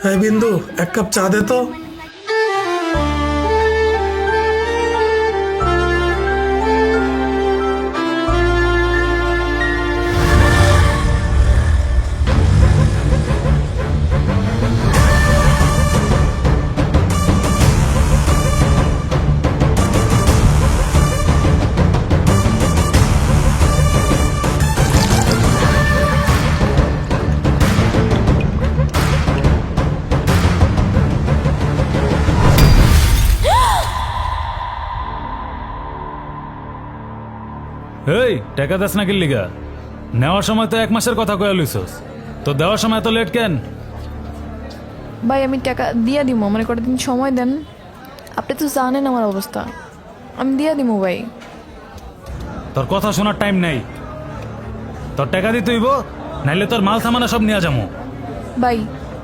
এই বিন্দু, এক কাপ চা দে তো। এই টাকা দাস না কিল লিগা? নেওয়ার সময় তো 1 মাসের কথা কয়া লইছস, তো দেওয়ার সময় এত লেট কেন? ভাই আমি টাকা দিয়া দিব, মানে কটা দিন সময় দেন। আপনি তো জানেন আমার অবস্থা, আমি দিয়া দিব ভাই। তোর কথা শোনার টাইম নাই। তোর টাকা দিতে হইব, নাইলে তোর মাল সামানা সব নিয়ে যাবো। ভাই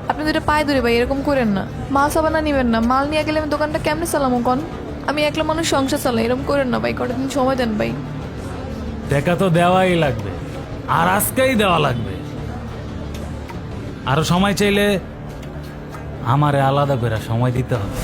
আপনি তো এটা পায়ে ধরে ভাই, এরকম করেন না। মাল সাবানা নিবেন না, মাল নিয়ে গেলে আমি দোকানটা কেমনে চালামো কন? আমি একলা মানুষ সংসার চালাই, এরকম করেন না ভাই, কটা দিন সময় দেন ভাই। টাকা তো দেওয়াই লাগবে, আর আজকেই দেওয়া লাগবে। আরো সময় চাইলে আমারে আলাদা করে সময় দিতে হবে।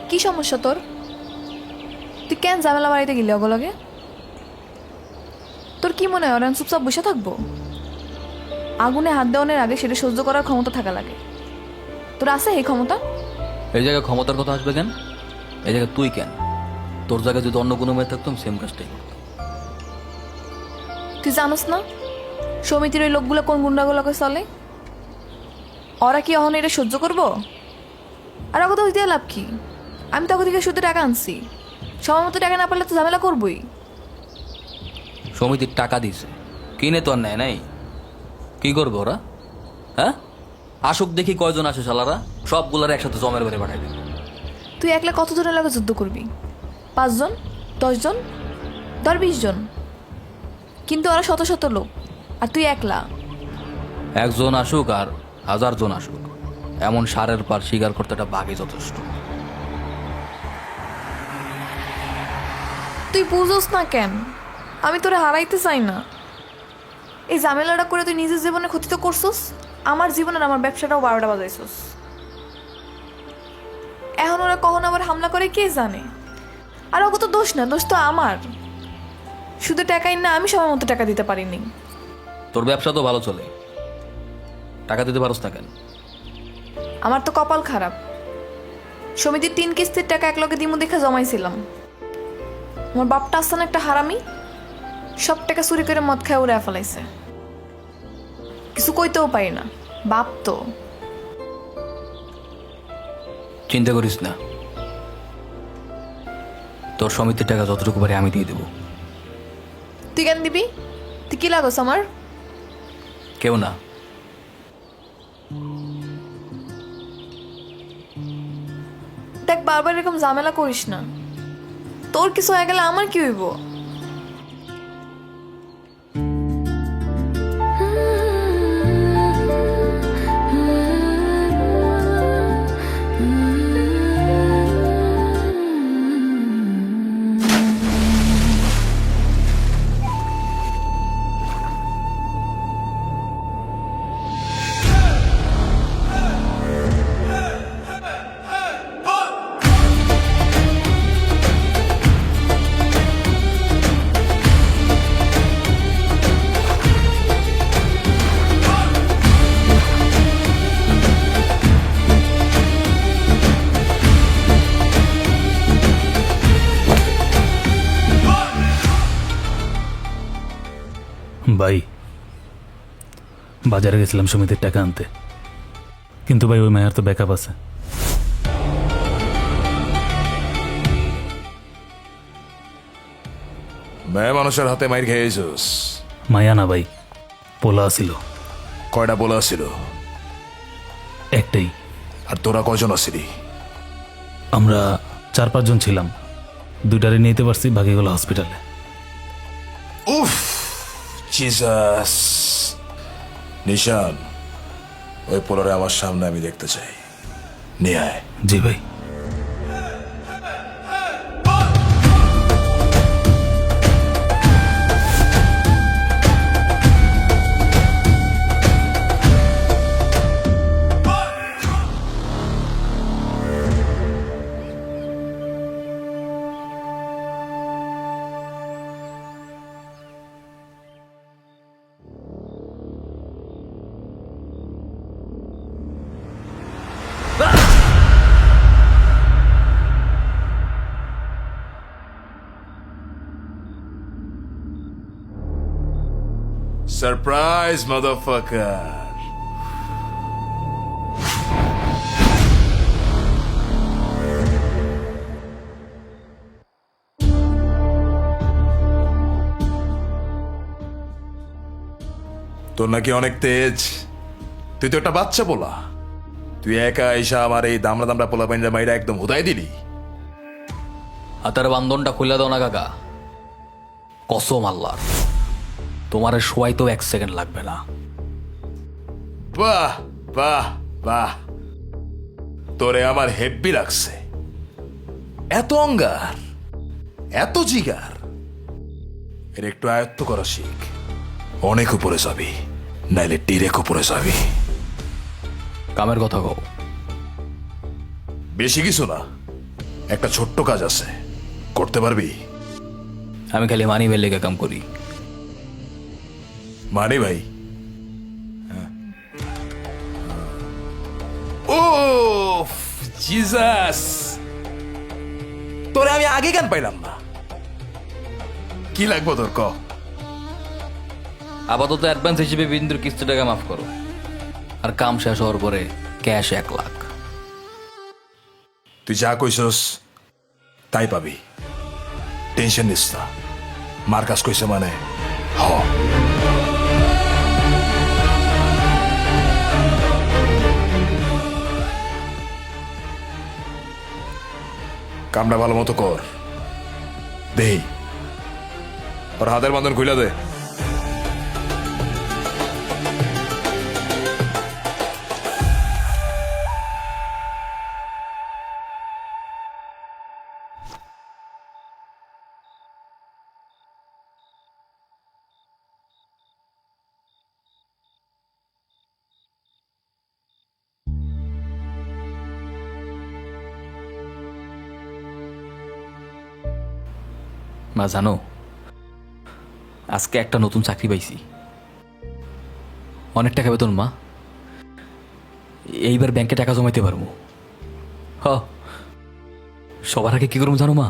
কি সমস্যা তোর? তুই কেন ঝামেলা বাড়িতে গেলি অগলগে? তোর কি মনে হয় ওরা চুপচাপ বসে থাকবো? আগুনে হাত দেওয়ানোর আগে সেটা সহ্য করার ক্ষমতা থাকা লাগে। তোর আছে এই ক্ষমতা? এই জায়গায় ক্ষমতার কথা আসবে কেন? এই জায়গায় তুই কেন? তোর জায়গায় যদি অন্য কোনো মেয়ে থাকতাম সেম কাজটাই করতাম। তুই জানোস না সমিতির ওই লোকগুলো কোন গুন্ডাগুলোকে চলে? ওরা কি অহন এটা সহ্য করবো? আর ওকে দোষ দিয়ে লাভ কি? আমি তো ওকে থেকে শুধু টাকা আনছি, সময় মতো টাকা না পারলে তো ঝামেলা করবোই। সমিতির টাকা দিছে, কিনে তো আর নেয় নাই। কি করবে ওরা? হ্যাঁ, আসুক দেখি কয়জন আসে শালারা, সবগুলার একসাথে জমের বাড়ি পাঠাই দেবে। তুই একলা কতজনের লাগে যুদ্ধ করবি? 5 জন, 10 জন, ধর 20 জন, কিন্তু ওরা শত শত লোক, আর তুই একলা। একজন আসুক আর 1000 জন আসুক, এমন সারের পার শিকার করতে একটা বাঘই যথেষ্ট। তুই বুঝোস না কেন? আমি তোরে হারাইতে চাই না। এই ঝামেলাটা করে তুই নিজের জীবনে ক্ষতি তো করছস, আমার জীবনের আমার ব্যবসাটাও 12টা বাজাইছস। এখন ওরা কখন আবার হামলা করে কে জানে? আর ওকে তো দোষ না, দোষ তো আমার। শুধু টাকাই না, আমি সময় মতো টাকা দিতে পারিনি। তোর ব্যবসা তো ভালো চলে, টাকা দিতে পারস না কেন? আমার তো কপাল খারাপ, সমিতির 3 কিস্তির টাকা একলগে দিমু দেখে জমাইছিলাম। আমার বাপটা আসছে না একটা হারামি, সব টাকা চুরি করে মদ খায় উড়ে ফেলাইছে। কিছু কইতেও পারি না, বাপ তো। চিন্তা করিস না, তোর সমিতির টাকা যতটুকু পারে আমি দিয়ে দেবো। তুই কেন দিবি? তুই কি লাগোস আমার? কেউ না। দেখ বারবার এরকম ঝামেলা করিস না, তোর কিছু হয়ে গেলে আমার কি হইব? বাজারে গেছিলাম সমিতির টাকা আনতে, কিন্তু ভাই ওই মায়ের তো ব্যাকআপ আছে। মেয়ে মানুষের হাতে মাইর খেয়েছিস? মায়া না ভাই, পোলা ছিল কয়টা বলা ছিল? একটাই। আর তোরা কজন আসিলি? আমরা 4-5 জন ছিলাম, 2টারে নিতে পারছি, বাকিগুলো হসপিটালে। উফ, জিসাস। নিশান, ওই পোলারে আমার সামনে আমি দেখতে চাই। নিয়ে আয়। জি ভাই। Surprise, motherfucker. তোর নাকি অনেক তেজ। তুই তো একটা বাচ্চা পোলা। তুই একা এসা আমার এই দামড়া দামড়া পোলা পাইনরা মাইরা একদম হুদাই দিলি। হাতের বান্ধনটা খুলে দাও না কাকা, কসম আল্লাহর, তোমার শোয়াই তো 1 সেকেন্ড লাগবে না। বাহ বাহ বাহ, তোরে আমার হেব্বি লাগছে। এত অঙ্গার, এত জিগার, এর একটু আয়ত্ত করা শিখ। অনেক উপরে যাবি, নাইলে ডিরেক্ট উপরে যাবি। কামের কথা কও। বেশি কিছু না, একটা ছোট্ট কাজ আছে, করতে পারবি? আমি খালি মানি মেলে কাম করি। মানে ভাই, ও জিসাস, তোরে আমি আগে গান পাইলাম না। কি লাগবো তোর, ক? আপাতত অ্যাডভান্স হিসেবে বিন্দুর কিস্তি টাকা মাফ করো, আর কাম শেষ হওয়ার পরে ক্যাশ 1 লাখ। তুই যা কইছস তাই পাবি, টেনশন নিস না। মার্কাস কইছে মানে হ। কামটা ভালো মতো কর। দেই ওর হাতের বান্ধন খুইলা দে। মা জানো, আজকে একটা নতুন চাকরি পাইছি, অনেক টাকা বেতন মা। এইবার ব্যাংকে টাকা জমাইতে পারবো। হ, সবার আগে কি করবো জানো মা?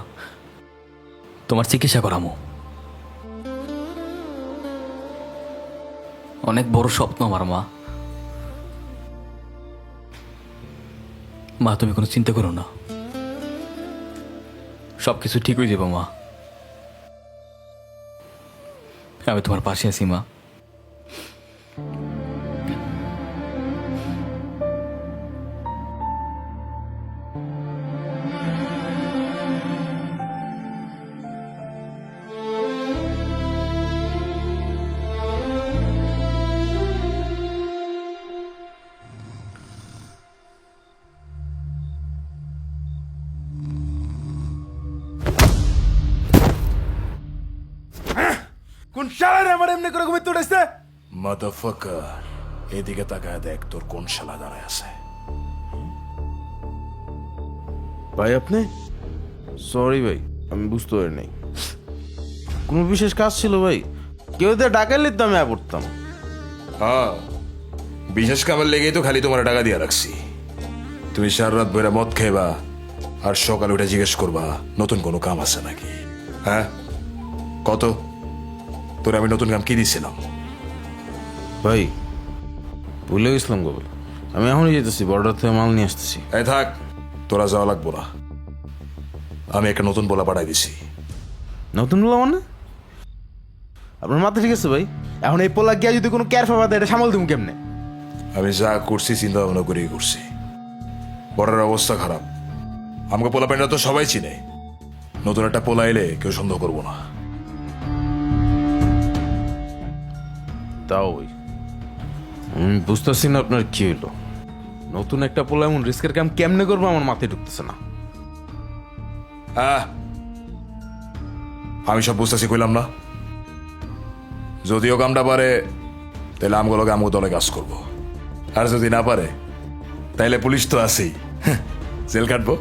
তোমার চিকিৎসা করামো। অনেক বড় স্বপ্ন আমার মা। মা তুমি কোনো চিন্তা করো না, সবকিছু ঠিক হয়ে যাবো মা। আমি তোমার পাশে আছি মা। কোন শালারে আমার এমনি করে ঘুমিয়ে তুলেছে? মাদারফাকার, এদিকে তাকায় দেখ তোর কোন শালা দাঁড়ায় আছে। ভাই আপনি? সরি ভাই, আমি বুঝতে পারি নাই। কোনো বিশেষ কাজ ছিল ভাই? কেউ তো ডাকাইলে তো আমি পড়তাম। হ্যাঁ, বিশেষ কামের লেগেই তো খালি তোমার টাকা দিয়ে রাখছি। তুমি সারা রাত বইরা মদ খাইবা আর সকালে উঠে জিজ্ঞেস করবা নতুন কোনো কাম আছে নাকি। হ্যাঁ, কত তোর আমি নতুন কাম কি দিছিলাম? ভাই ভুলে গেছিলাম গোবল, আমি এখনই যেতেছি, বর্ডার থেকে মাল নিয়ে আসতেছি। এই থাক, তোরা যাওয়া লাগবো না, আমি একটা নতুন পোলা পাঠাই দিছি। নতুন পোলা মানে? আপনার মাথা ঠিক আছে ভাই? এখন এই পোলা গিয়া যদি কোনো কেয়ার ফাবা দেয়, এটা সামাল দিব কেমনে? আমি যা করছি চিন্তা ভাবনা করেই করছি। বর্ডারের অবস্থা খারাপ, আমাকে পোলা প্যান্ডা তো সবাই চিনে, নতুন একটা পোলা এলে কেউ সন্দেহ করবো না। তাও ভাই আমি বুঝতেছি না আপনার কি হইলো। নতুন একটা পোলা এমন রিস্কের কাম কেমনে করবো আমার মাথায় ঢুকতেছে না। আমি সব বুঝতেছি কইলাম না? যদিও কামটা পারে তাহলে আমগুলোকে আমগো দলে কাজ করবো, আর যদি না পারে তাইলে পুলিশ তো আছেই, জেল কাটবো।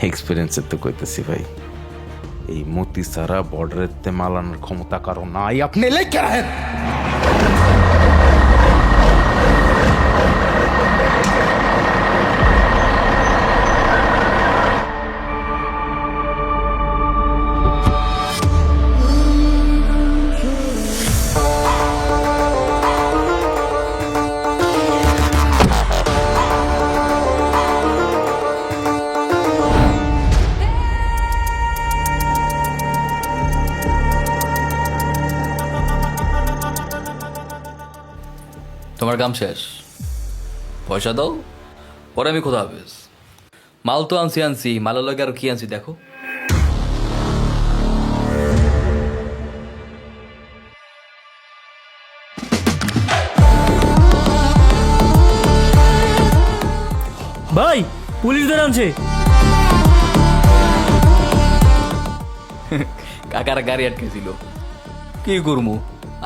এক্সপিরিয়েন্সের তো কইতেছি ভাই, এই মতি সারা বর্ডারের তে মালানোর ক্ষমতা কারো নাই, আপনি লেখা রাখেন। তোমার কাম শেষ, পয়সা দাও, পরে আমি খোদা হাফেজ। মাল তো আনছি, মালের লগে আর কি আনছি দেখো। ভাই পুলিশদের আনছে। কাকার গাড়ি আটকেছিল, কি করবো,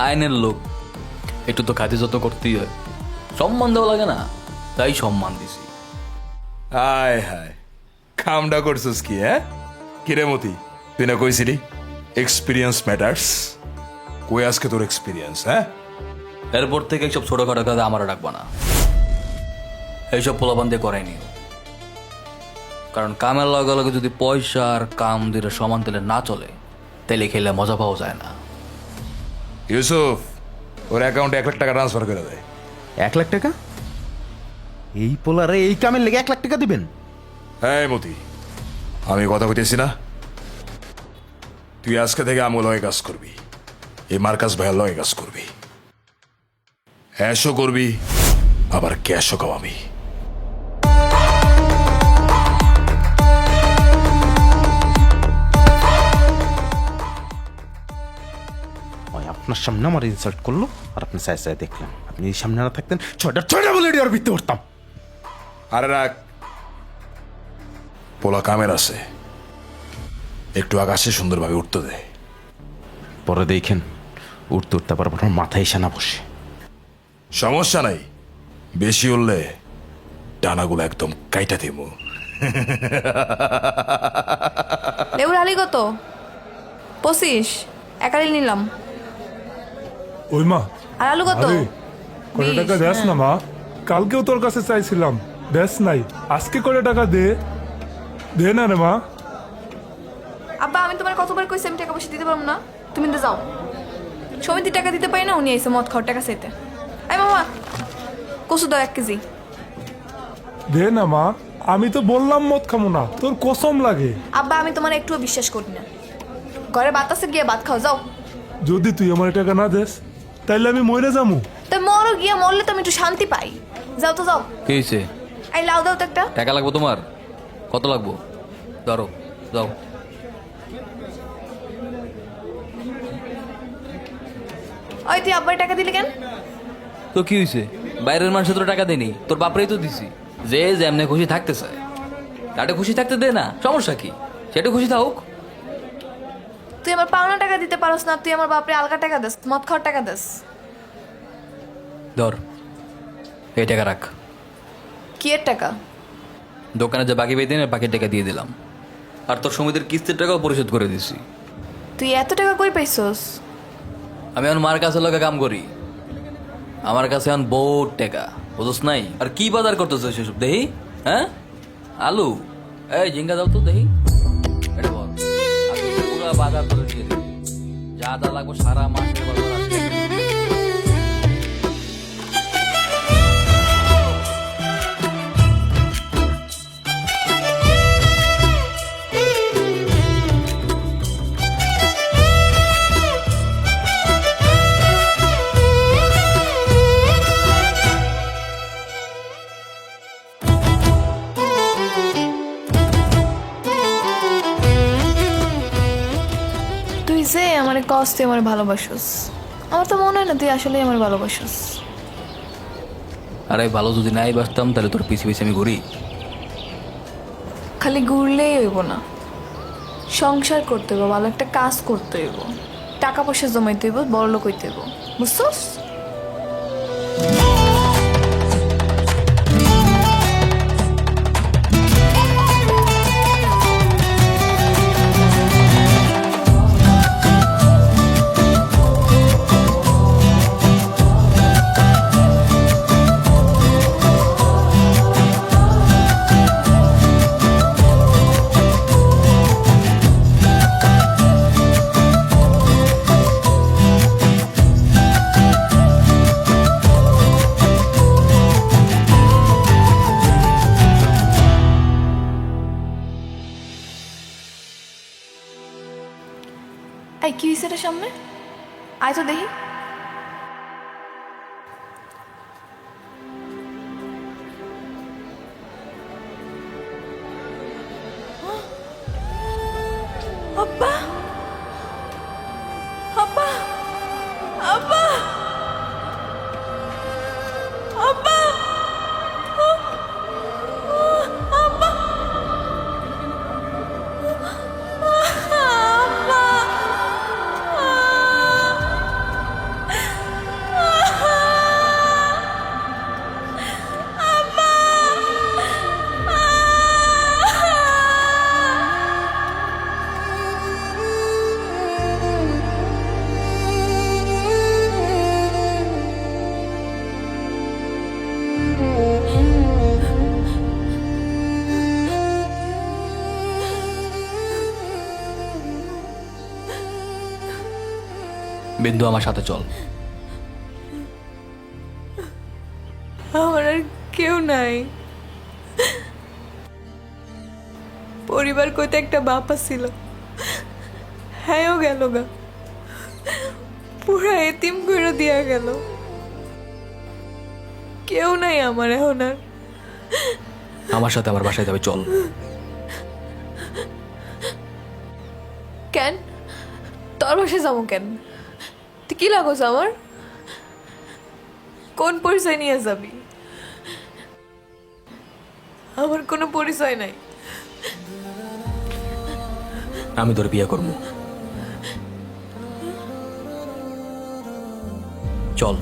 আইনের লোক, একটু তো খাতি যত্ন করতেই হয়, সম্মান দেওয়া লাগে না, তাই সম্মান দিছি। হায় হায়, কামটা করছিস কি? হ্যাঁ কিরে মতি, তুই না কইছিলি এক্সপিরিয়েন্স ম্যাটার্স? কই আজকে তোর এক্সপিরিয়েন্স? হ্যাঁ এরপর থেকে এইসব ছোটখাটো কাজে আমারও ডাকবা না, এইসব পোলাপান দিয়ে করাইনি। কারণ কামের লগে লগে যদি পয়সা আর কাম দুইটা সমান তেলে না চলে, তাইলে খেলে মজা পাওয়া যায় না। ইউসুফ, ওর অ্যাকাউন্টে 1 লাখ টাকা ট্রান্সফার করে দেয়। 1 লাখ টাকা? এই পোলারে এই কামের লেগে 1 লাখ টাকা দিবেন? হ্যাঁ মতি, আমি কথা কইতেছি না? তুই আজকে থেকে আমার লগে কাজ করবি, এই মার্কাস ভাইয়ের লগে কাজ করবি, অ্যাশও করবি আবার ক্যাশও কামাবি। ওই আপনার সামনে আমার ইনসাল্ট করলো, আর আপনি চাই চাই দেখলেন। আপনি এই সামনে না থাকতেন, ছয়টা বলে আর বিতে করতাম। আরে রাখ, পোলা কামের আছে, একটু আকাশে সুন্দরভাবে উঠতে দে। পরে দেখেন উঠতে উঠতে পারবো, আপনার মাথায় এসে না বসে। সমস্যা নাই, বেশি উঠলে ডানাগুলো একদম কাইটা দেব। লেবুর হালি কত? 25 একালি নিলাম। ওই মা, আর আলু কত? আরে কত 20, টাকা দেস না মা? কালকেও তোর কাছে চাইছিলাম, দেস নাই। আজকে কত টাকা দে, দে না রে মা। আব্বা আমি তোমার কতবার কইছি আমি টাকা পয়সা দিতে পারবো না, তুমি তো যাও। সমিতি টাকা দিতে পারি না, উনি আইসে মদ খাওয়ার টাকা চাইতে। এই মামা কচু দাও 1 কেজি। দে না মা, আমি তো বললাম মদ খামো না, তোর কসম লাগে। আব্বা আমি তোমার একটুও বিশ্বাস করি না, ঘরে বাতাসে গিয়ে ভাত খাও যাও। যদি তুই আমার টাকা না দেস তাইলে আমি মরে যামু। তো মরো গিয়া, মরলে তো আমি একটু শান্তি পাই। যাও তো যাও। কি হয়েছে? এই লাউ দাও তো একটা। টাকা লাগবো তোমার? কত লাগবো? ধরো, যাও। ওই তুই আব্বার টাকা দিলি কেন? তো কি হয়েছে, বাইরের মানুষ তো টাকা দেয়নি, তোর বাপরেই তো দিছি। যে যেমনে খুশি থাকতে চায়, তাটা খুশি থাকতে দে না, সমস্যা কি? সেটা খুশি থাকুক। তুই আমার পাওনা টাকা দিতে পারস না, তুই আমার বাপরে আলগা টাকা দেস, মদ খাওয়ার টাকা দেস। ধর, এই টাকা রাখ। কি এর টাকা? দোকানে যে বাকি পেয়ে বাকি টাকা দিয়ে দিলাম, আর তোর সমিতির কিস্তির টাকাও পরিশোধ করে দিছি। তুই এত টাকা কই পাইছস? আমি এখন মার কাছে লগে কাম করি, আমার কাছে এখন বহুত টাকা, বুঝছ নাই? আর কি বাজার করতেছে সেসব দেহি? হ্যাঁ, আলু, এই ঝিঙ্গা দাও তো দেহি। এটা বল, আজকে পুরো বাজার করে দিয়ে দিই, যা যা লাগবে সারা মাসের বাজার আজকে। কস তুই আমার ভালোবাসোস। আমার তো মনে হয় না তুই আসলেই আমার ভালোবাসোস। আরে ভালো যদি নাই বাসতাম তাহলে তোর পিছিয়ে পিছিয়ে আমি ঘুরি। খালি ঘুরলেই হইব না, সংসার করতে হইব, ভালো একটা কাজ করতে হইব, টাকা পয়সা জমাইতে হইব, বড় লোক হইতে হইব, বুঝছস? এই কি হয়েছে রে সামনে? আয় তো দেখি। আব্বা, আব্বা, আব্বা, আব্বা, আব্বা, বিন্দু আমার সাথে চল। আমার আর কেউ নাই। পরিবার কইতে একটা বাপা ছিল, হ্যাঁও গেল গা, পুরা এতিম করে দিয়া গেল। কেউ নাই আমার এখন আর। আমার সাথে আমার বাসায় যাবে, চল। কেন তোর বাসায় যাবো কেন? তুই কি লাগোস আমার? কোন পরিচয় নিয়ে যাবি? আমার কোনো পরিচয় নাই। আমি তোর বিয়ে করবো, চল।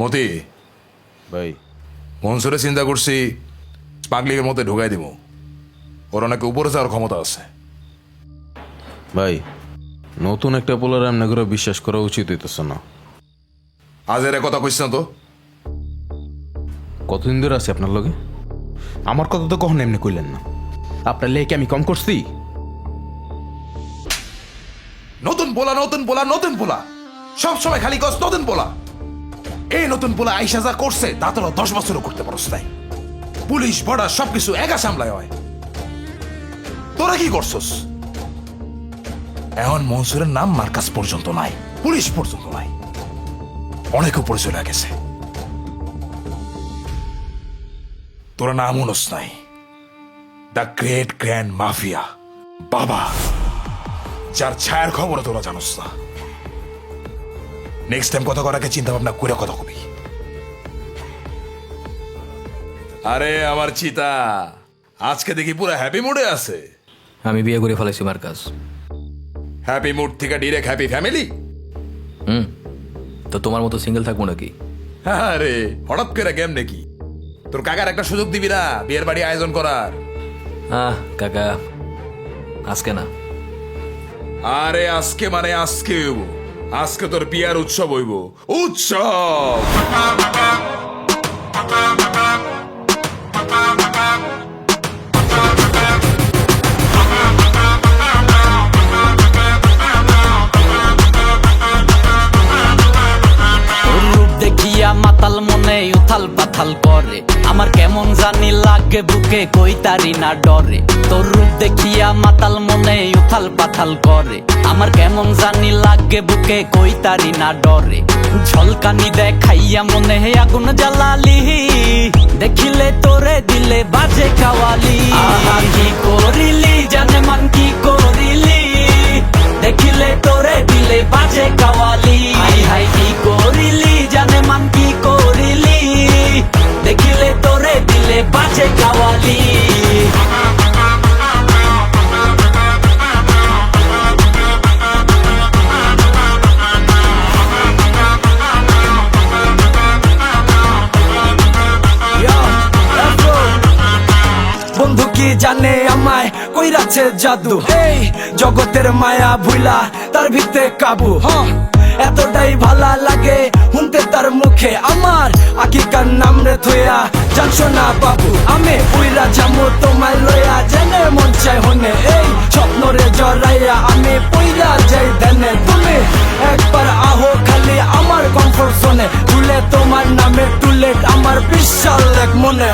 মতি, ভাই মনসুরে চিন্তা করছি স্মাগলিংয়ের মধ্যে ঢুকাই দিব। ওর অনেক উপরে যাওয়ার ক্ষমতা আছে। ভাই নতুন একটা পোলার এমনি করে বিশ্বাস করা উচিত হইতেছে না। আজ এর কথা কইস না তো। কতদিন ধরে আছে আপনার লগে? আমার কথা তো কখন এমনি কইলেন না। আপনার লেগে আমি কম করছি? নতুন পোলা, নতুন পোলা, নতুন পোলা, সব সময় খালি কস নতুন পোলা। এই নতুন পোলা আইসা যা করছে তা তোরা 10 বছরও করতে পারস নাই। পুলিশ বর্ডার সবকিছু একা সামলায় হয়। তোরা কি করছস? এখন মনসুরের নাম মার্কাস পর্যন্ত নাই, পুলিশ পর্যন্ত নাই, অনেক উপরে চলে গেছে। তোরা নাম উনস নাই, দ্য গ্রেট গ্র্যান্ড মাফিয়া বাবা, যার ছায়ার খবর তোরা জানোস না। নেক্সট টাইম কথা করাকে চিন্তা ভাবনা করে কথা কবি। আরে আমার চিতা আজকে দেখি পুরো হ্যাপি মুডে আছে। আমি বিয়ে করে ফেলাইছি মার্কাস। হ্যাপি মুড থেকে ডিরেক্ট হ্যাপি ফ্যামিলি। তো তোমার মতো সিঙ্গেল থাকবো নাকি? আরে হঠাৎ করে গেম নাকি? তোর কাকার একটা সুযোগ দিবি না বিয়ের বাড়ি আয়োজন করার? কাকা আজকে না। আরে আজকে মানে আজকে হইব। আজকে তোর বিয়ার উৎসব হইব, উৎসব। রূপ দেখিয়া মাতাল মনে উথাল পাথাল করে, আমার কেমন জানি লাগে বুকে কই তারি না ডরে তোর রূপ দেখিয়া মাতাল মনে উথাল পাথাল করে আমার কেমন জানি লাগে বুকে কই তারি না ডরে ঝলকানি দেখাইয়া মনে আগুন জ্বালালি দেখিলে তোরে দিলে বাজে কাওয়ালি আহা কি করিলি জানে মান কি করিলি দেখিলে তোরে দিলে বাজে কাওয়ালি হাই হাই কি করিলি জানে মান কি করিলি দেখিলে তোরে দিলে বাজে কাওয়ালি বন্ধু কি জানে আমায় কইরাছে জাদু এই জগতের মায়া ভুলা তার ভিতরে কাবু এতটাই ভালা লাগে শুনতে তার মুখে আমার আকিকার নাম রে থইয়া জানছো না বাবু আমি উইরা যামু তোমায় লইয়া জেনে মন চাই হনে এই স্বপ্ন রে জড়াইয়া আমি পইরা যাই দেনে তুমি একবার আহো খালি আমার কমফোর্ট জোনে তুলে তোমার নামে টুলেট আমার বিশাল এক মনে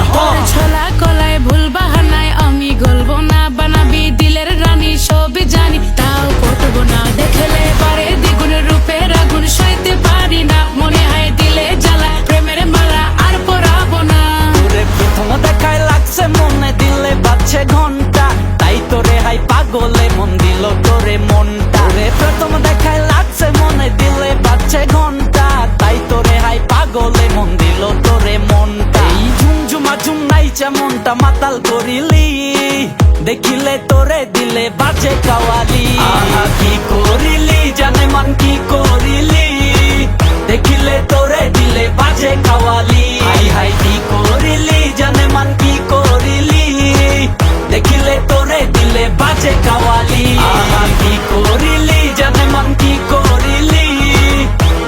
ছোলা কলায় ভুল বাহানায় আমি গলবো না বানাবি দিলের রানী সবই জানি তাও পটবো না দেখলে পারে দ্বিগুণ রূপের আগুন সইতে পারি না মনে হয় দিলে জ্বালা প্রেমের মালা আর পরাবো না তোরে প্রথম দেখায় লাগছে মনে দিলে বাজছে ঘন্টা তাই তোরে হাই পাগলে মন দিল তোরে মনটা রে প্রথম দেখায় লাগছে মনে দিলে বাজছে ঘন্টা তাই তোরে হাই পাগলে মন দিল তোরে মনটা এই ঝুমঝুমা ঝুম নাইচা মনটা মাতাল করিলি দেখিলে তোরে দিলে বাজে কাওয়ালি আহা কি করিলি জানে মান কি করিলি দেখিলে তোরে দিলে বাজে কাওয়ালি হাই হাই কি করিলি জানে মান কি করিলি দেখিলে তোরে দিলে বাজে কাওয়ালি আহা কি করিলি জানে মান কি করিলি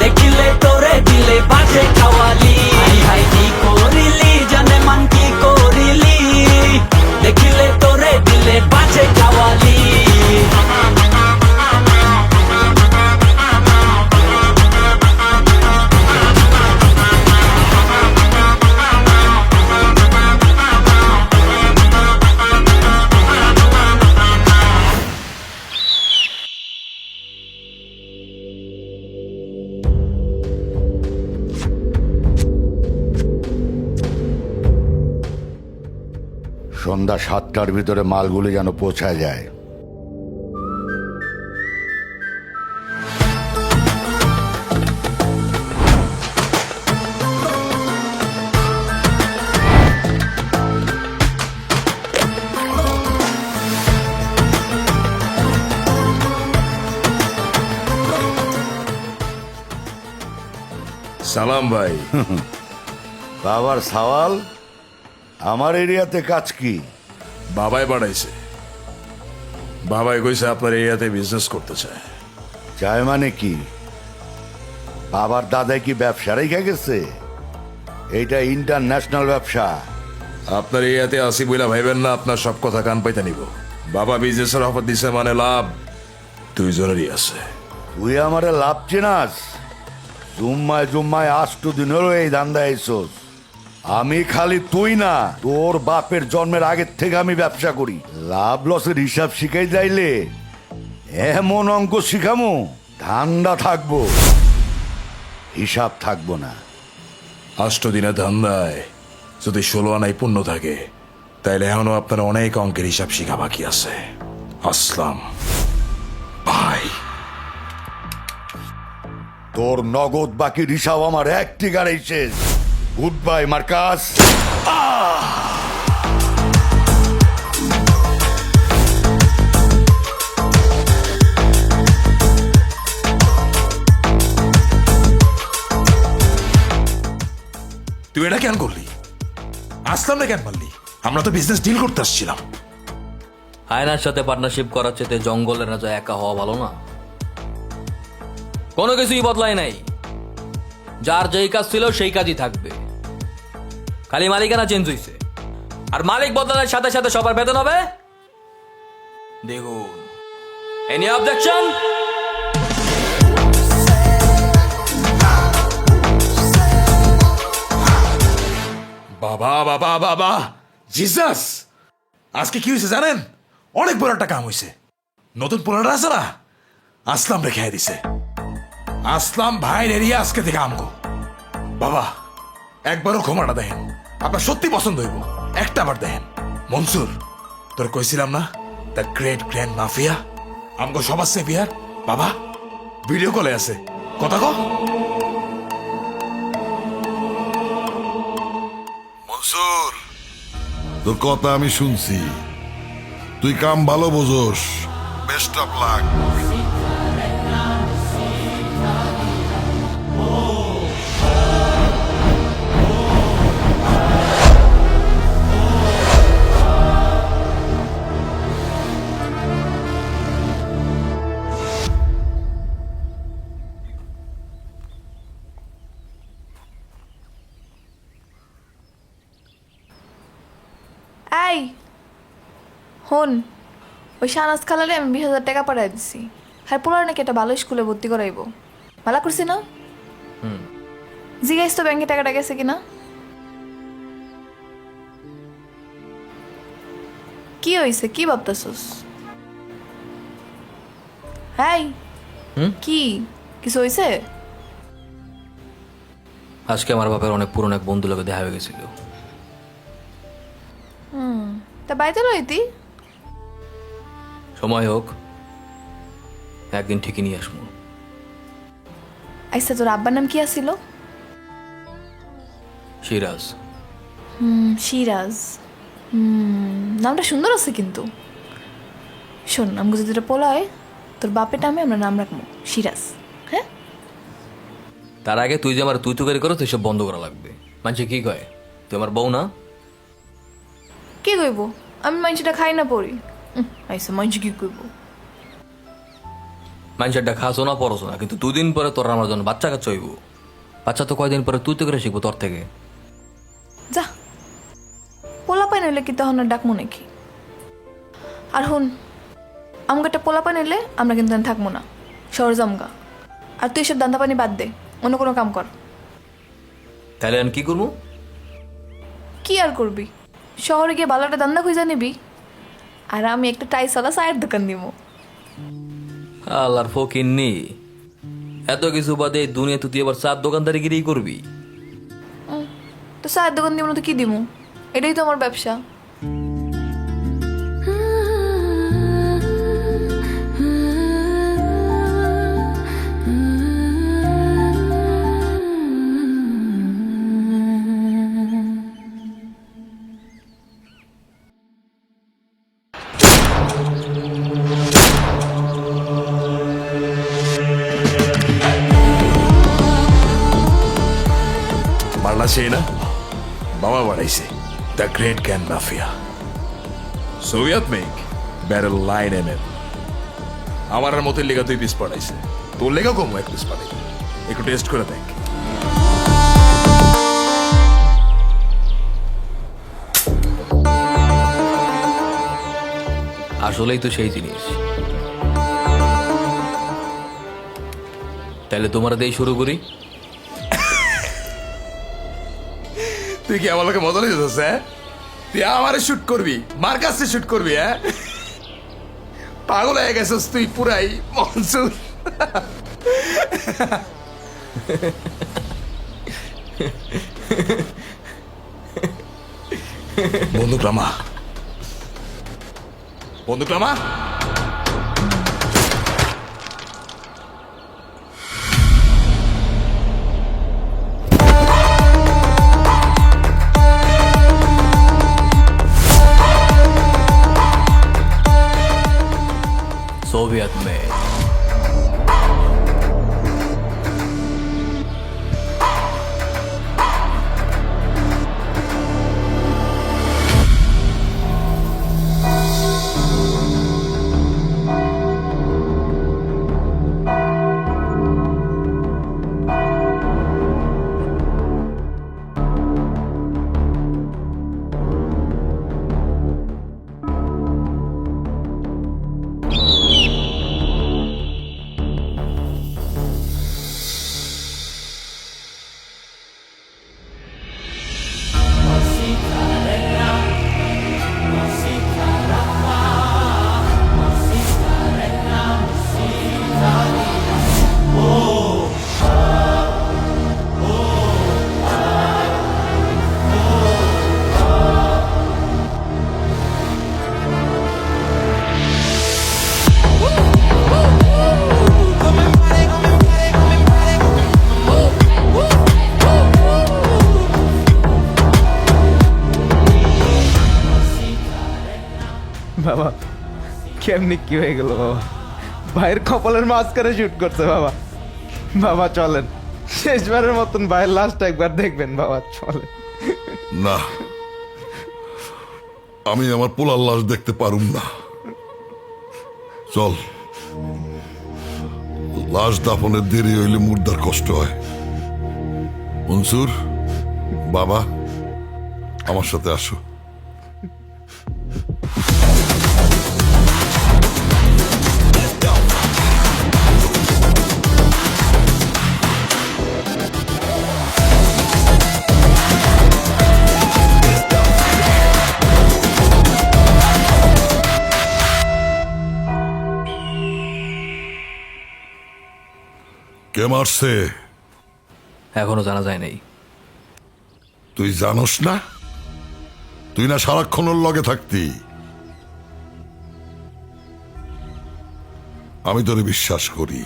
দেখিলে তোরে দিলে বাজে কাওয়ালি হাই হাই কি করিলি জানে মান কি করিলি দেখিলে তোরে দিলে বাজে কাওয়ালি সন্ধ্যা 7টার ভিতরে মালগুলি যেন পৌঁছায় যায়। সালাম ভাই। বাবার সওয়াল, আমার এরিয়াতে কাজ কি? বাবাই বাড়াইছে। বাবাই কইছে আপনার এরিয়াতে বিজনেস করতে চায়। চায় মানে কি? বাবার দাদাই কি ব্যবসা রেখে গেছে? এইটা ইন্টারন্যাশনাল ব্যবসা। আপনার এরিয়াতে আসি বইলা ভাইবেন না আপনার সব কথা কান পাইতে নিব। বাবা বিজনেসের অফার দিছে মানে লাভ দুইজনেরই আছে। তুই আমারে লাভ চিনাস? জুম্মায় জুম্মায় 8 দিন হলো এই ধান্দা আইসোস। আমি খালি তুই না, তোর বাপের জন্মের আগের থেকে আমি ব্যবসা করি। লাভ লসের হিসাব শিখাই যাইলে এমন অঙ্ক শিখামো ধান্দা থাকবো, হিসাব থাকবো না। 8 দিনের ধান্দায় যদি 16 আনায় পূর্ণ থাকে তাইলে এখনো আপনার অনেক অঙ্কের হিসাব শিখা বাকি আছে। আসলাম ভাই। তোর নগদ বাকি হিসাব আমার একটি গাড়ি শেষ। Good bye Marcus. তুই এটা কেন করলি? আসলাম না কেন মারলি? আমরা তো বিজনেস ডিল করতে আসছিলাম। আয়নার সাথে পার্টনারশিপ করার চেয়ে জঙ্গলের না যায় একা হওয়া ভালো না? কোনো কিছুই বদলায় নাই। যার যেই কাজ ছিল সেই কাজই থাকবে, খালি মালিকানা চেঞ্জ হইছে। আর মালিক বদলানোর সাথে সাথে সবার বেতন হবে দেখুন। Any objection? বাবা বাবা বাবা জিসাস, আজকে কি হয়েছে জানেন? অনেক বড় একটা কাম হয়েছে। নতুন পোলাটা আছে না, আসলাম রেখে দিছে। আসলাম ভাইয়ের এরিয়া আজকে থেকে আমগো। বাবা একবারও ক্ষমাটা দেখেন, আপনার সত্যি পছন্দ হইব। একটা বার দেখেন। মনসুর, তোর কইছিলাম না দ্য গ্রেট গ্র্যান্ড মাফিয়া আমগো সবার সেভিয়ার। বাবা ভিডিও কলে আছে, কথা কো। মনসুর, তোর কথা আমি শুনছি, তুই কাম ভালো বোঝোস। Best of luck. এই হন, ওই শাহনাজ খালারে আমি 20,000 টাকা পাঠাই দিছি। হ্যাঁ, পোলার নাকি একটা ভালো স্কুলে ভর্তি করাইব। ভালো করছি না? জিজ্ঞাসা তো ব্যাংকে টাকাটা গেছে কিনা। কি হয়েছে, কি ভাবতেছস? হ্যাঁ, কি কিছু হয়েছে? আজকে আমার বাপের অনেক পুরনো এক বন্ধু লোকে দেখা হয়ে গেছিল। তা বাইতে লইতি সময় হোক, একদিন ঠিকই নিয়ে আসবো। আচ্ছা, তোর আব্বার নাম কি আছিল? সিরাজ। সিরাজ। নামটা সুন্দর আছে কিন্তু। শোন, আমাকে যদি এটা পোলা হয়, তোর বাপের নামে আমরা নাম রাখবো সিরাজ। হ্যাঁ, তার আগে তুই যে আমার তুই তুকারি করো, তুই সব বন্ধ করা লাগবে। মানুষে কি কয়, তুই আমার বউ না? কি কইব? আমি মাংসটা খাই না পড়ি। আইসা মাংস কি কইব? মানুষেরটা খাসো না পড়ছো না, কিন্তু 2 দিন পরে তোর আমার জন্য বাচ্চা কাচ্চা হইব। বাচ্চা তো কয়দিন পরে তুই তো করে শিখবো তোর থেকে। যা, পোলা পাই নইলে কি তখন আর ডাকবো নাকি? আর হুন, আমাকে একটা পোলা পাই নইলে আমরা কিন্তু থাকবো না, শহর জমগা। আর তুই সব দান্দা পানি বাদ দে, অন্য কোনো কাম কর। তাহলে আমি কি করবো? কি আর করবি? শহরে গিয়ে ভালো একটা দান্দা খুঁজে নিবি, আর আমি একটা টাইসওয়ালা চায়ের দোকান দিব। আল্লাহর ফকিন্নি, এত কিছু বাদে দুনিয়া তুই আবার চার দোকানদারি গিরি করবি? তো চায়ের দোকান দিব না তো কি দিব? এটাই তো আমার ব্যবসা। মারলা সেই না, বাবা বাড়াইছে the great grand mafia. Soviet make barrel line MM. আমার আর মতের লেগা 2 পিস পাঠাইছে, তোর লেগা কমো 1 পিস পাঠাই। একটু টেস্ট করে দেখ। আসলেই তো সেই জিনিস। তাহলে তোমার দিয়ে শুরু করি। তুই কি আমার লোকে মজা নিতেছিস? হ্যাঁ, তুই আমারে শুট করবি, মার কাছে শুট করবি? হ্যাঁ, পাগল হয়ে গেছিস তুই পুরাই মনসুর। বন্দুক নামা, বন্দুক নামা। सोवियत में কেমনি কি হয়ে গেল বাবা? ভাইয়ের কপালের মাঝখানে শুট করছে বাবা। বাবা চলেন, শেষবারের মতন ভাইয়ের লাস্টটা একবার দেখবেন বাবা, চলেন। না, আমি আমার পোলার লাশ দেখতে পারুম না। চল, লাশ দাফনের দেরি হইলে মুর্দার কষ্ট হয়। মনসুর, বাবা, আমার সাথে আসো। কে মারছে এখনো জানা যায় নাই। তুই জানোস না? তুই না সারাক্ষণ ওর লগে থাকতি। আমি তোরে বিশ্বাস করি,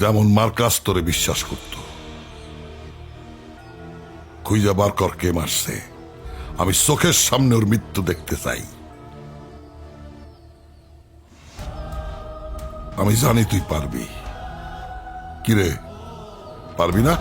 যেমন মার্কাস তোরে বিশ্বাস করত। খুঁজা বার কর কে মারছে। আমি চোখের সামনে ওর মৃত্যু দেখতে চাই। আমি জানি তুই পারবি। কিরে, পারবি না?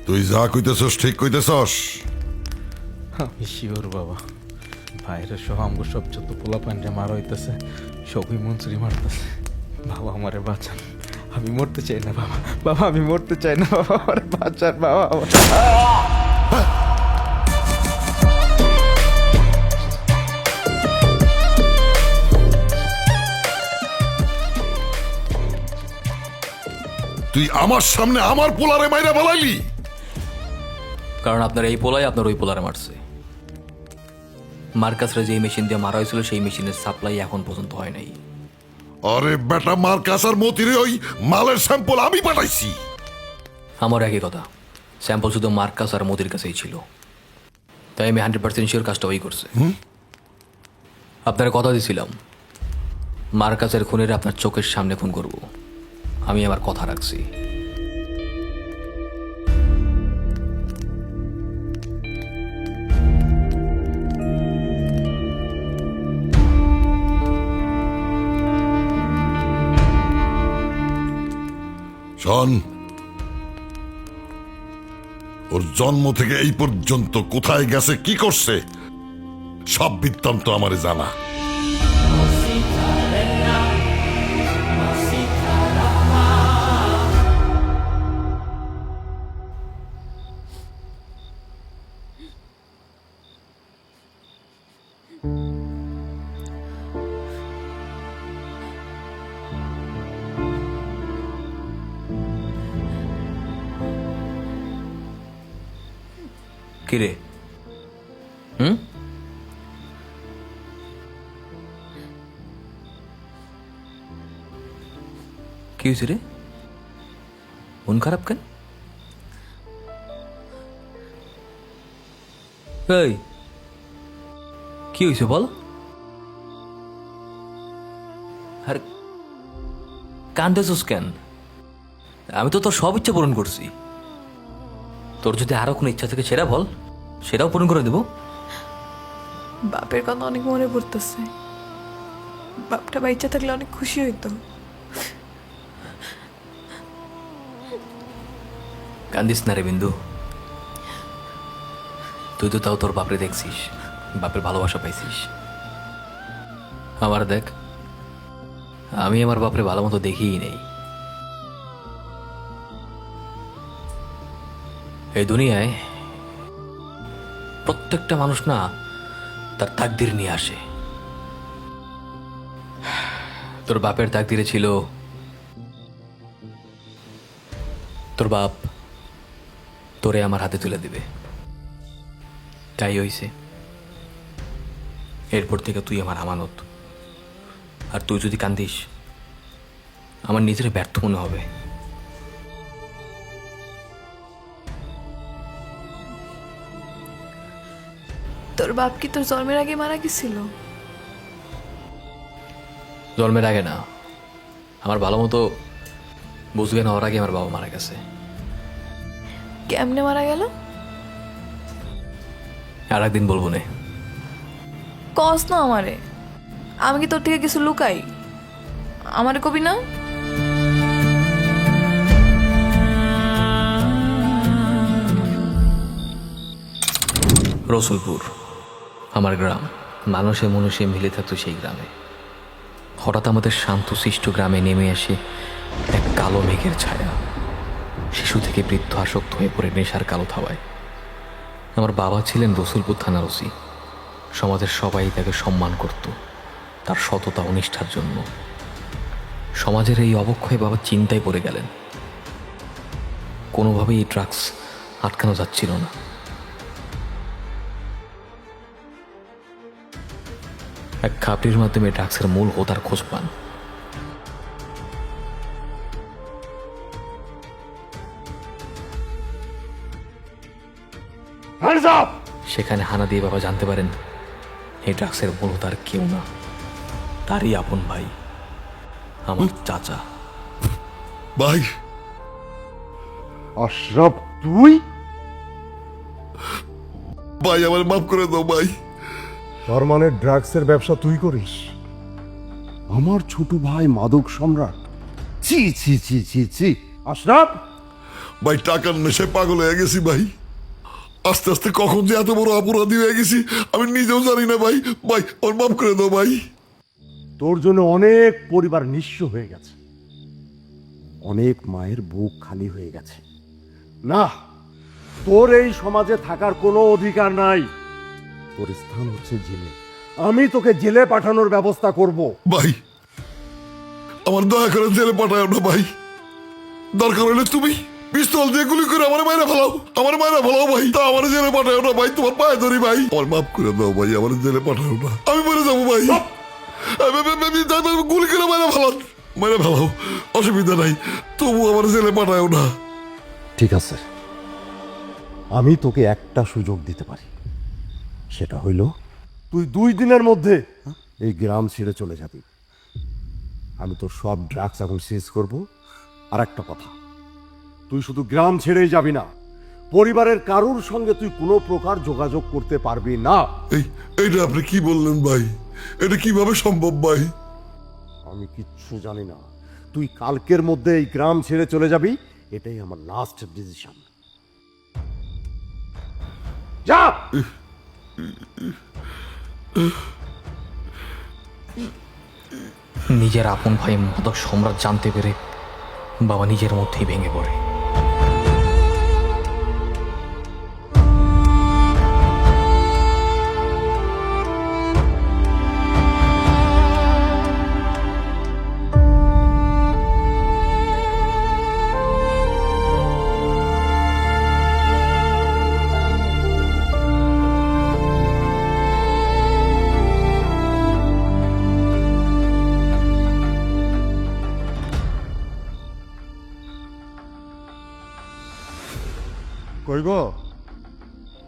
তুই যা কইতেছস ঠিক কইতেছস। আমি শিওর বাবা, ভাইয়ের সহ আমগো সব যত পোলা পান্ডে মারা হইতেছে সবই মনসুরি মারতেছে। বাবা আমারে বাঁচান, আমি মরতে চাই না বাবা। বাবা আমি মরতে চাই না বাবা, আমারে বাঁচান বাবা। তুই আমার সামনে আমার পোলারে মাইরা বলাইলি? কারণ আপনার এই পোলাই আপনার ওই পোলারে মারছে। মার্কাসরা যে মেশিন দিয়ে মারা হয়েছিল সেই মেশিনের সাপ্লাই এখন পর্যন্ত হয় নাই। আরে বেটা, মার্কাস আর মতিরে ওই মালের স্যাম্পল আমি পাঠাইছি। আমার একই কথা, স্যাম্পল শুধু মার্কাস আর মতির কাছেই ছিল, তাই আমি 100% শিওর কাজটা ওই করছে। আপনার কথা দিছিলাম মার্কাসের খুনের আপনার চোখের সামনে খুন করব। আমি আমার কথা রাখছি। শোন, ওর জন্ম থেকে এই পর্যন্ত কোথায় গেছে, কি করছে, সব বৃত্তান্ত আমারে জানা। কিরে, কি হয়েছে রে? মন খারাপ কেন? এই কি হয়েছে বল? আর কান্দেছিস কেন? আমি তো তোর সব ইচ্ছা পূরণ করছি। তোর যদি আরো কোনো ইচ্ছা থাকে সেটা বল, সেটাও পূরণ করে দেবো। বাপের কথা অনেক মনে পড়তেছে। বাপটা বাচ্চা থাকলে অনেক খুশি হইতো। কান্দিস না রে বিন্দু, তুই তো তাও তোর বাপরে দেখছিস, বাপের ভালোবাসা পাইছিস। আমার দেখ, আমি আমার বাপরে ভালো মতো দেখিই নেই। এই দুনিয়ায় প্রত্যেকটা মানুষ না তার তাকদির নিয়ে আসে। তোর বাপের তাকদিরে ছিল তোর বাপ তোরে আমার হাতে তুলে দিবে, তাই হইছে। এরপর থেকে তুই আমার আমানত। আর তুই যদি কান্দিস, আমার নিজের ব্যর্থ মনে হবে। তোর বাপ কি তোর জন্মের আগে মারা গেছিল? জন্মের আগে না, আমার ভালো মতো বুঝবেন হওয়ার আগে আমার বাবা মারা গেছে। কেমনে মারা গেল? আর একদিন বলবো নে। কস না আমারে, আমি কি তোর থেকে কিছু লুকাই? আমারে কবি না? রসুলপুর আমার গ্রাম, মানুষে মনুষে মিলে থাকতো সেই গ্রামে। হঠাৎ আমাদের শান্তশিষ্ট গ্রামে নেমে আসে এক কালো মেঘের ছায়া। শিশু থেকে বৃদ্ধ আসক্ত হয়ে পড়ে নেশার কালো থাওয়ায়। আমার বাবা ছিলেন রসুলপুর থানার ওসি। সমাজের সবাই তাকে সম্মান করত তার সততা ও নিষ্ঠার জন্য। সমাজের এই অবক্ষয়ে বাবা চিন্তায় পড়ে গেলেন। কোনোভাবেই এই ড্রাগস আটকানো যাচ্ছিল না। এক খাপড়ির মাধ্যমে ড্রাগসের মূল হোতার খোঁজ পান। সেখানে হানা দিয়ে বাবা জানতে পারেন এই ড্রাগসের মূল হোতার কেউ না, তারই আপন ভাই, আমার চাচা। ভাই আশরাফ, তুই? ভাই আমার মাফ করে দাও ভাই। তার মানে ড্রাগসের ব্যবসা তুই করিস? আমার ছোট ভাই মাদক সম্রাট? ছি ছি ছি ছি ছি। আশরাফ, ভাই টাকার নেশায় পাগল হয়ে গেছি ভাই। আস্তে আস্তে কখন যে এত বড় অপরাধী হয়ে গেছি আমি নিজেও জানি না ভাই। ভাই আমার মাফ করে দাও ভাই। তোর জন্য অনেক পরিবার নিঃস্ব হয়ে গেছে, অনেক মায়ের বুক খালি হয়ে গেছে। না, তোর এই সমাজে থাকার কোনো অধিকার নাই। তোর স্থান হচ্ছে জেলে। আমি তোকে জেলে পাঠানোর ব্যবস্থা করব। ভাই আমার দয়া করে জেলে পাঠাও না ভাই। দরকার হলে তুমি পিস্তল দিয়ে গুলি করে আমার মায়েরা ফেলাও, আমার মায়েরা ফেলাও ভাই। তা আমার জেলে পাঠাও না ভাই, তোমার পায়ে ধরি ভাই। আমার মাফ করে দাও ভাই, আমার জেলে পাঠাও না। আমি মরে যাবো ভাই। গুলি করে মায়েরা ফেলান, মায়েরা ফেলাও, অসুবিধা নাই, তবু আমার জেলে পাঠাও না। ঠিক আছে, আমি তোকে একটা সুযোগ দিতে পারি। সেটা হইল তুই 2 দিনের মধ্যে এই গ্রাম ছেড়ে চলে যাবি। আমি তোর সব ড্রাগস এখন সিজ করব। আর একটা কথা, তুই শুধু গ্রাম ছেড়েই যাবি না, পরিবারের কারুর সঙ্গে তুই কোনো প্রকার যোগাযোগ করতে পারবি না। এইটা আপনি কি বললেন ভাই? এটা কিভাবে সম্ভব ভাই? আমি কিচ্ছু জানি না। তুই কালকের মধ্যে এই গ্রাম ছেড়ে চলে যাবি, এটাই আমার লাস্ট ডিসিশন। যা। নিজের আপন ভাই মাদক সম্রাট জানতে পেরে বাবা নিজের মধ্যেই ভেঙে পড়ে। কই গো,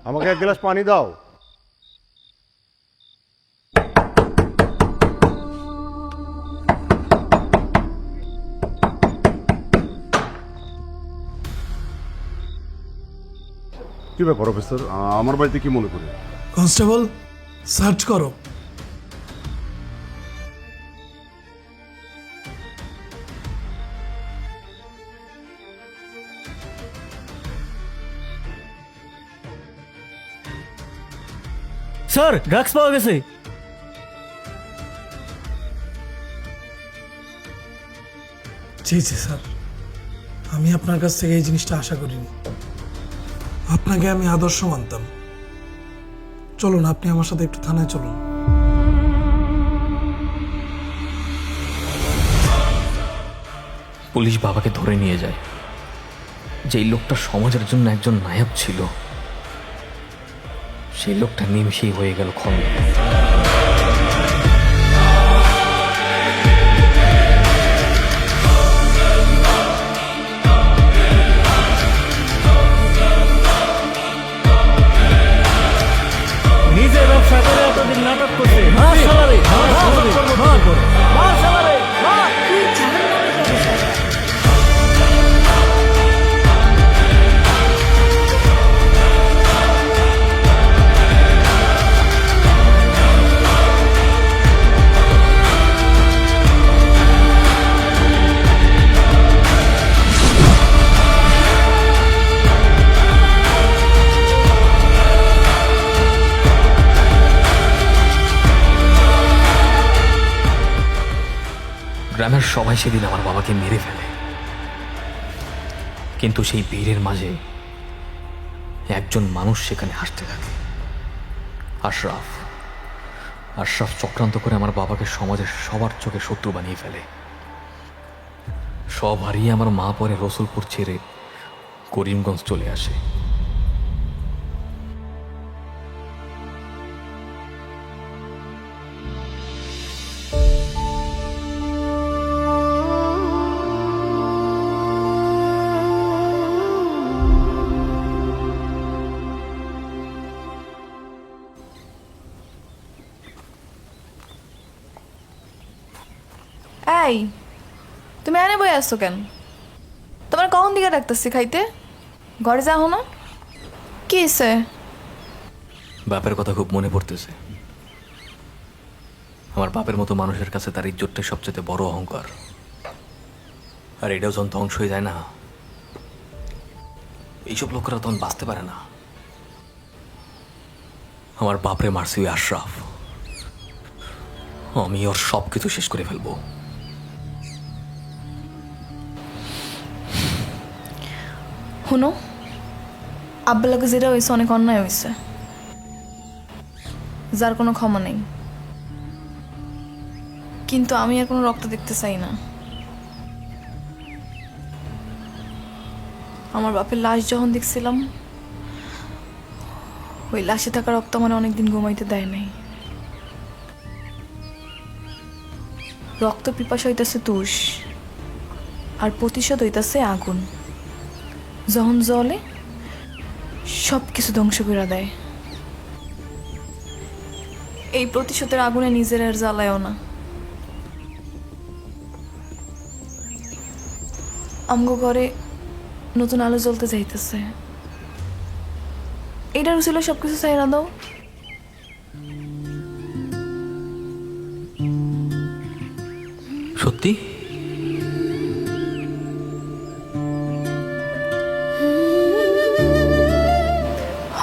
আমাকে এক গ্লাস পানি দাও। কি ব্যাপার অফিসার, আমার বাড়িতে কি মনে করে? কনস্টেবল, সার্চ করো। স্যার, ড্রাগস পাওয়া গেছে। জি জি স্যার, আমি আপনার কাছ থেকে এই জিনিসটা আশা করিনি। আপনাকে আমি আদর্শ মানতাম। চলুন, আপনি আমার সাথে একটু থানায় চলুন। পুলিশ বাবাকে ধরে নিয়ে যায়। যেই লোকটা সমাজের জন্য একজন নায়ক ছিল, সেই লোকটা নিমিষেই হয়ে গেল খন্ড। নিজে ব্যবসা করে এতদিন নাটক করছে। মার শালারে, মার শালারে, মার শালারে, মার। গ্রামের সবাই সেদিন আমার বাবাকে মেরে ফেলে, কিন্তু সেই ভিড়ের মাঝে একজন মানুষ সেখানে হাসতে থাকে। আশরাফ। আশরাফ চক্রান্ত করে আমার বাবাকে সমাজের সবার চোখে শত্রু বানিয়ে ফেলে। সব হারিয়ে আমার মা পরে রসুলপুর ছেড়ে করিমগঞ্জ চলে আসে। এই, তুমি এনে বই আসছো কেন? তোমার কখন দিকে ডাকতেছি খাইতে? ঘরে যাও না? কি হয়েছে? বাপের কথা খুব মনে পড়তেছে। আমার বাপের মতো মানুষের কাছে তার ইজ্জতটাই সবচেয়ে বড় অহংকার। আর এটাও যখন ধ্বংস হয়ে যায় না, এইসব লোকেরা তখন বাঁচতে পারে না। আমার বাপরে মারছি ওই আশরাফ। আমি ওর সব কিছু শেষ করে ফেলবো। শুনো, আব্বার লোকে যেটা হয়েছে অনেক অন্যায় হয়েছে, যার কোনো ক্ষমা নেই। কিন্তু আমি আর কোনো রক্ত দেখতে চাই না। আমার বাপের লাশ যখন দেখছিলাম, ওই লাশে থাকা রক্ত আমার অনেকদিন ঘুমাইতে দেয় নাই। রক্ত পিপাসা হইতেছে তুষ, আর প্রতিশোধ হইতেছে আগুন। যখন জ্বলে সব কিছু ধ্বংস করে দেয়। এই প্রতিশোধের আগুনে নিজের আর জ্বালায়ও না। আমগো ঘরে নতুন আলো জ্বলতে যাইতেছে। এটার ছিল সবকিছু চাইরা দাও। সত্যি?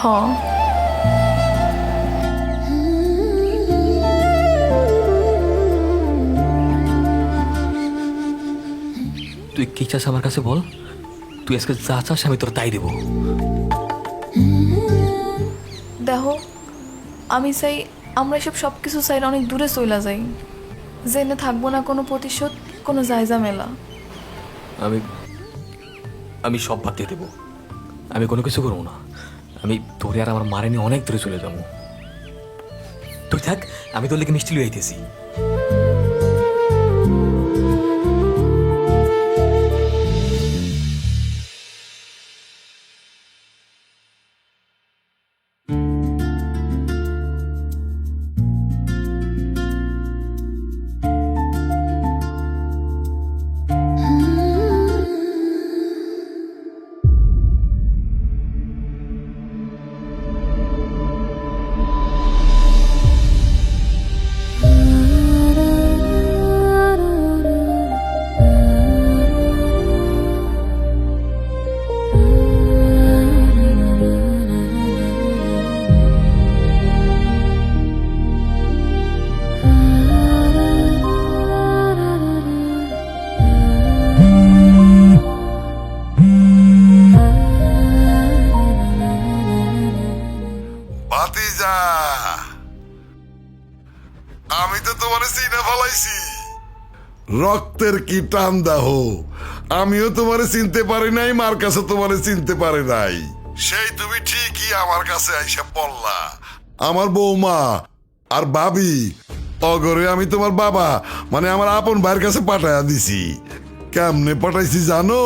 হ্যাঁ। তুই কি চাস আমার কাছে বল? তুই আজকে যা চাস আমি তোর তাই দেবো। দেখো, আমি চাই আমরা এসব সবকিছু চাই অনেক দূরে চলে যাই, জেনে থাকবো না কোনো প্রতিশোধ, কোনো জায়জা মেলা। আমি আমি সব বাদ দিয়ে দেবো। আমি কোনো কিছু করবো না। আমি তোরে আর আমার মারে নিয়ে অনেক দূরে চলে যাবো। তুই থাক, আমি তোর লেগে মিষ্টি লুয়ে আইতেছি। রক্তের কি টান দাহ, আমিও তোমারে চিনতে পারি নাই, মার কাছে তোমারে চিনতে পারি নাই। সেই তুমি ঠিকই আমার কাছে আইসা পড়লা। আমার বৌমা আর ভাবি অগরে আমি তোমার বাবা মানে আমার আপন ভাইয়ের কাছে পাঠায়া দিছি। কেমনে পাঠাইছি জানো?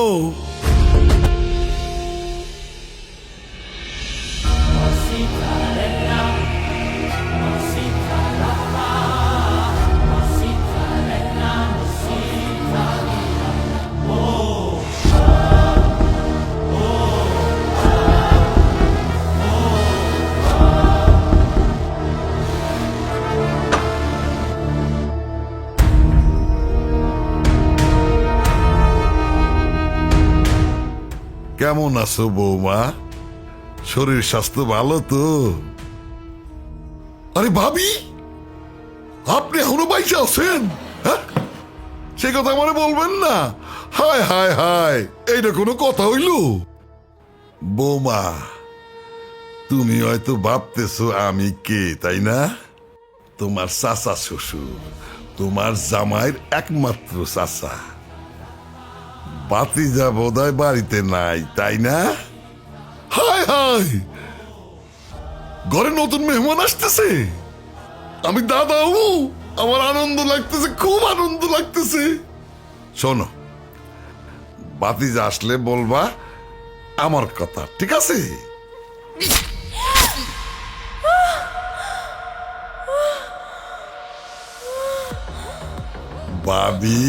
কেমন আছো বৌমা? শরীর স্বাস্থ্য ভালো তো? আরে ভাবি, আপনি এখনো বাইসে আছেন? হ্যাঁ, সে কথা মানে বলবেন না। হায় হায় হায়, এইটা কোনো কথা হইল? বৌমা, তুমি হয়তো ভাবতেছো আমি কে, তাই না? তোমার চাচা শ্বশুর, তোমার জামাইয়ের একমাত্র চাচা। বাতিজা বোধহয় বাড়িতে নাই, তাই না? হায় হায়, ঘরে নতুন মেহমান আসতেছে। আমি দাদাও, আমার আনন্দ লাগতেছে, খুব আনন্দ লাগতেছে। শোনো, বাতিজা আসলে বলবা আমার কথা, ঠিক আছে? বাবি,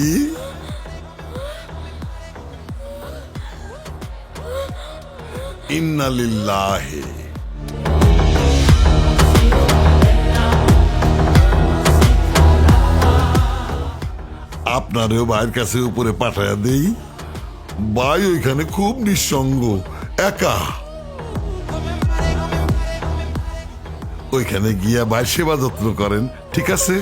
ইন্না লিল্লাহি। আপনারেও ভাইয়ের কাছে উপরে পাঠায়া দেই। ভাই ওইখানে খুব নিঃসঙ্গ, একা। ওইখানে গিয়া ভাই সেবা যত্ন করেন, ঠিক আছে?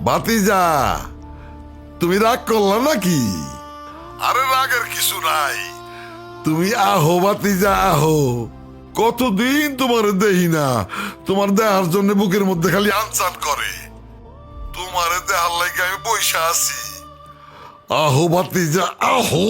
বাতিজা, তুমি রাগ করলা নাকি? আরে রাগের কিছু নাই, তুমি আহো বাতিজা, আহো। কতদিন তোমার দেহি না, তোমার দেহার জন্য বুকের মধ্যে খালি আনচান করে। তোমারে দেহার লাগে আমি বইসা আছি। আহো বাতিজা, আহো।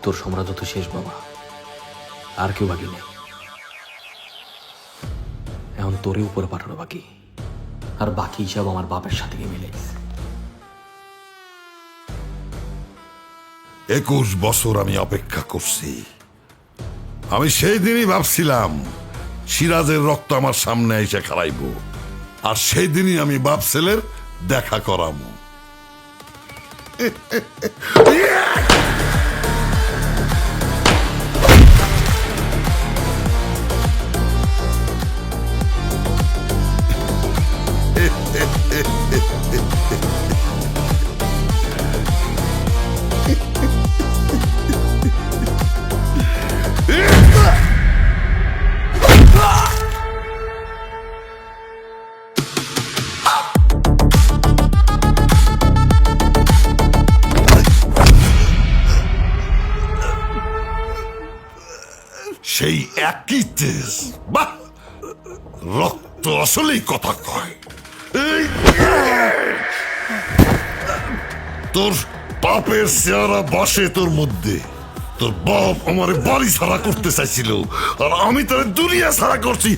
তোর সাম্রাজ্য তো শেষ বাবা, আর কেউ বাকি নেই। এখন তোরই উপরে পাঠানো বাকি, আর বাকি হিসাব আমার বাপের সাথে মিলে। 21 বছর আমি অপেক্ষা করছি। আমি সেই দিনই ভাবছিলাম সিরাজের রক্ত আমার সামনে এসে খারাইব, আর সেই দিনই আমি বাপ ছেলের দেখা করাবো। সেই একই তেজ। বাহ, রক্ত আসলেই কথা কয়। এই, তোর বাপের চেহারা বসে তোর মধ্যে। তোর বাপ আমার বাড়ি ছাড়া করতে চাইছিল, আর আমি তোর দুনিয়া ছাড়া করছি।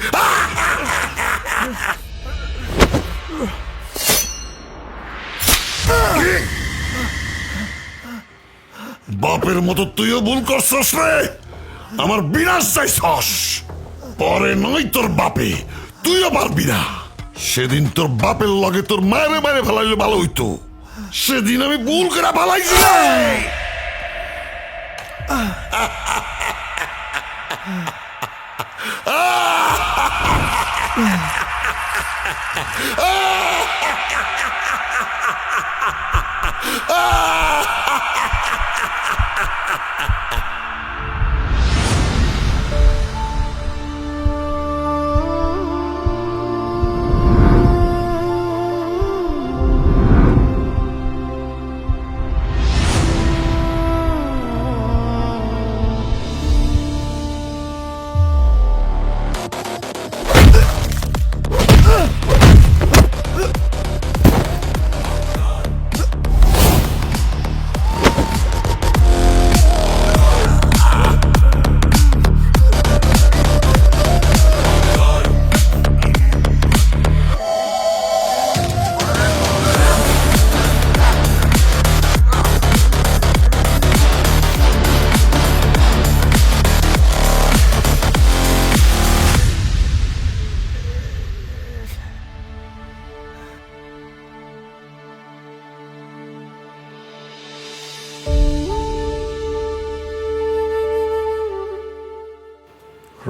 বাপের মতো তুইও ভুল করছস রে, আমার বিনাশ চাইছস। পরে নয় তোর বাপে, তুইও পারবি না। সেদিন তোর বাপের লগে তোর মায়ের মায়ের ফেলাইলে ভালো হইতো, সেদিন আমি ভুল করে ফেলাইছি।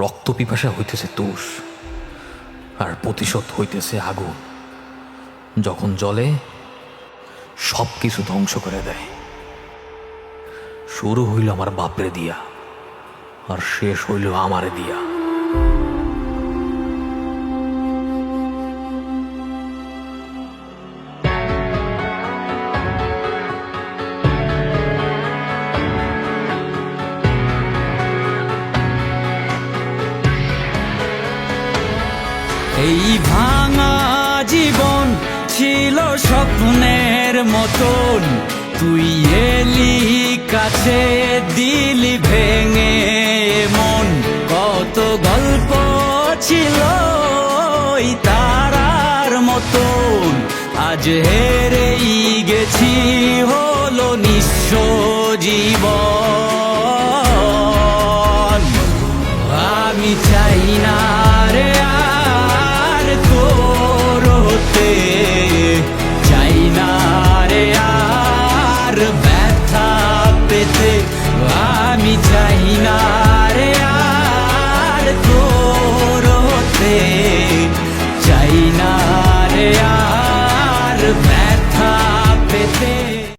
রক্ত পিপাসা হইতেছে তুষ, আর প্রতিশোধ হইতেছে আগুন। যখন জ্বলে সব কিছু ধ্বংস করে দেয়। শুরু হইল আমার বাপরে দিয়া, আর শেষ হইল আমারে দিয়া। এই ভাঙা জীবন ছিল স্বপ্নের মতন, তুই এলি কাছে দিলি ভেঙে মন। কত গল্প ছিল ওই তারার মতন, আজ হেরেই গেছি, হলো নিঃস্ব জীবন। আমি চাই না রে আর তোর হতে, চাই না রে আর ব্যথা পেতে। আমি চাই না